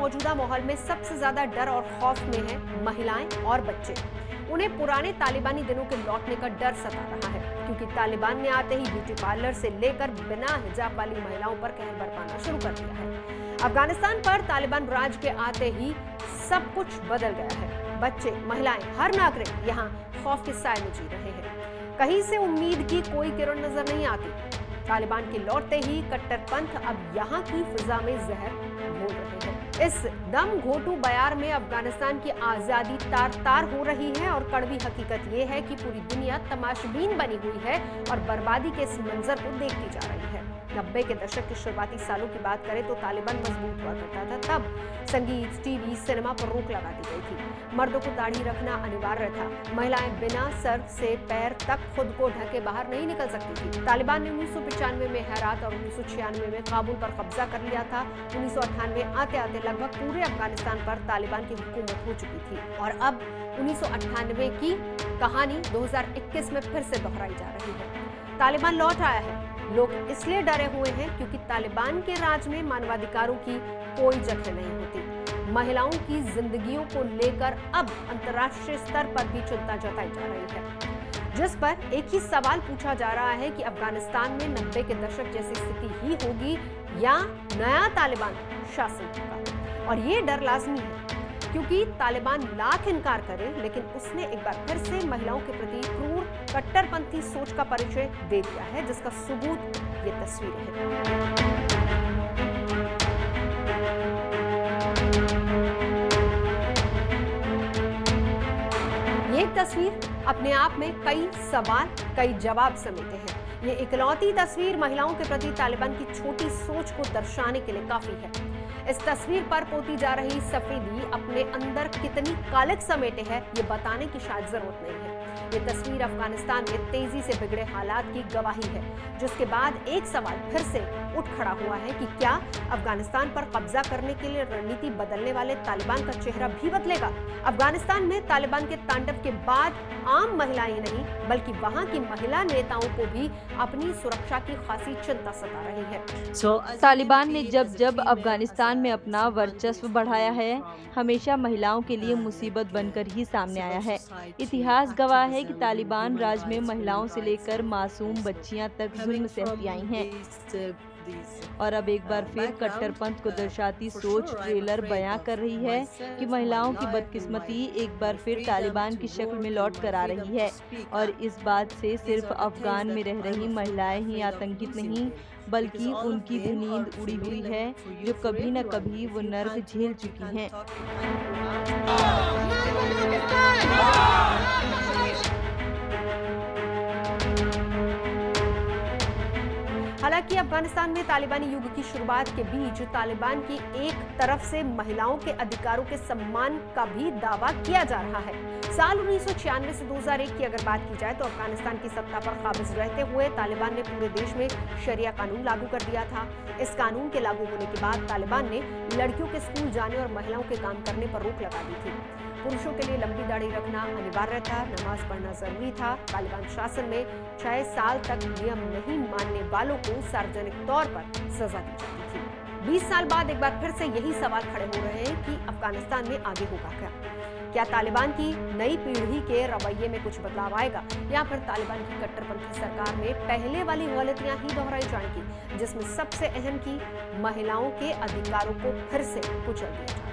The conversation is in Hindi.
मौजूदा माहौल में सबसे ज्यादा डर और खौफ में है महिलाएं और बच्चे। उन्हें पुराने तालिबानी दिनों के लौटने का डर सता रहा है, क्योंकि तालिबान ने आते ही ब्यूटी पार्लर से लेकर बिना हिजाब वाली महिलाओं पर कहर बरपाना शुरू कर दिया है। अफगानिस्तान पर तालिबान राज के आते ही सब कुछ बदल गया है। बच्चे, महिलाएं, हर नागरिक यहाँ खौफ के साए में जी रहे हैं। कहीं से उम्मीद की कोई किरण नजर नहीं आती। तालिबान के लौटते ही कट्टरपंथ अब यहाँ की फिजा में जहर घोल रहे हैं। इस दम घोटू बयार में अफगानिस्तान की आजादी तार तार हो रही है और कड़वी हकीकत ये है कि पूरी दुनिया तमाशबीन बनी हुई है और बर्बादी के इस मंजर को देखती जा रही है। 90 के दशक के शुरुआती सालों की बात करें तो तालिबान मजबूत हुआ करता था। तब संगीत, टीवी, सिनेमा पर रोक लगा दी गई थी। मर्दों को दाढ़ी रखना अनिवार्य था। महिलाएं बिना सर से पैर तक खुद को ढके बाहर नहीं निकल सकती थी। तालिबान ने 1995 में हेरात और 1996 में काबुल पर कब्जा कर लिया था। 1998 आते आते लगभग पूरे अफगानिस्तान पर तालिबान की हुकूमत हो चुकी थी और अब 1998 की कहानी 2021 में फिर से दोहराई जा रही है। तालिबान लौट आया है। लोग इसलिए डरे हुए हैं क्योंकि तालिबान के राज में मानवाधिकारों की कोई जगह नहीं होती। महिलाओं की जिंदगियों को लेकर अब अंतर्राष्ट्रीय स्तर पर भी चिंता जताई जा रही है, जिस पर एक ही सवाल पूछा जा रहा है कि अफगानिस्तान में 90 के दशक जैसी स्थिति ही होगी या नया तालिबान शासन होगा। और ये डर लाजमी है क्योंकि तालिबान लाख इनकार करे, लेकिन उसने एक बार फिर से महिलाओं के प्रति क्रूर कट्टरपंथी सोच का परिचय दे दिया है, जिसका सबूत ये तस्वीरें हैं। ये तस्वीर अपने आप में कई सवाल, कई जवाब समेटे हैं। ये इकलौती तस्वीर महिलाओं के प्रति तालिबान की छोटी सोच को दर्शाने के लिए काफी है। इस तस्वीर पर पोती जा रही सफेदी अपने अंदर कितनी कालिक समेटे है, ये बताने की शायद जरूरत नहीं है। ये तस्वीर अफगानिस्तान में तेजी से बिगड़े हालात की गवाही है, जिसके बाद एक सवाल फिर से उठ खड़ा हुआ है कि क्या अफगानिस्तान पर कब्जा करने के लिए रणनीति बदलने वाले तालिबान का चेहरा भी बदलेगा? अफगानिस्तान में तालिबान के तांडव के बाद आम महिलाएं नहीं बल्कि वहां की महिला नेताओं को भी अपनी सुरक्षा की खासी चिंता सता रही है। तालिबान ने जब जब अफगानिस्तान में अपना वर्चस्व बढ़ाया है, हमेशा महिलाओं के लिए मुसीबत बनकर ही सामने आया है। इतिहास गवाह है कि तालिबान राज में महिलाओं से लेकर मासूम बच्चियां तक जुल्म सहती आई हैं। और अब एक बार फिर कट्टरपंथ को दर्शाती सोच ट्रेलर बयां कर रही है कि महिलाओं की बदकिस्मती एक बार फिर तालिबान की शक्ल में लौट कर आ रही है। और इस बात से सिर्फ अफगान में रह रही महिलाएं ही आतंकित नहीं, बल्कि उनकी भी नींद उड़ी हुई है, जो कभी न कभी वो नर्क झेल चुकी हैं। हालांकि अफगानिस्तान में तालिबानी युग की शुरुआत के बीच तालिबान की एक तरफ से महिलाओं के अधिकारों के सम्मान का भी दावा किया जा रहा है। साल 1996 से 2001 की अगर बात की जाए तो अफगानिस्तान की सत्ता पर काबिज रहते हुए तालिबान ने पूरे देश में शरिया कानून लागू कर दिया था। इस कानून के लागू होने के बाद तालिबान ने लड़कियों के स्कूल जाने और महिलाओं के काम करने पर रोक लगा दी थी। पुरुषों के लिए लंबी दाढ़ी रखना अनिवार्य था, नमाज पढ़ना जरूरी था। तालिबान शासन में 6 साल तक नियम नहीं मानने वालों को सार्वजनिक तौर पर सजा दी जाती थी। 20 साल बाद एक बार फिर से यही सवाल खड़े हो रहे हैं कि अफगानिस्तान में आगे होगा क्या? क्या तालिबान की नई पीढ़ी के रवैये में कुछ बदलाव आएगा या फिर तालिबान की कट्टरपंथी सरकार में पहले वाली गलतियां ही दोहराई जाएंगी, जिसमें सबसे अहम की महिलाओं के अधिकारों को फिर से कुचल दिया जाए?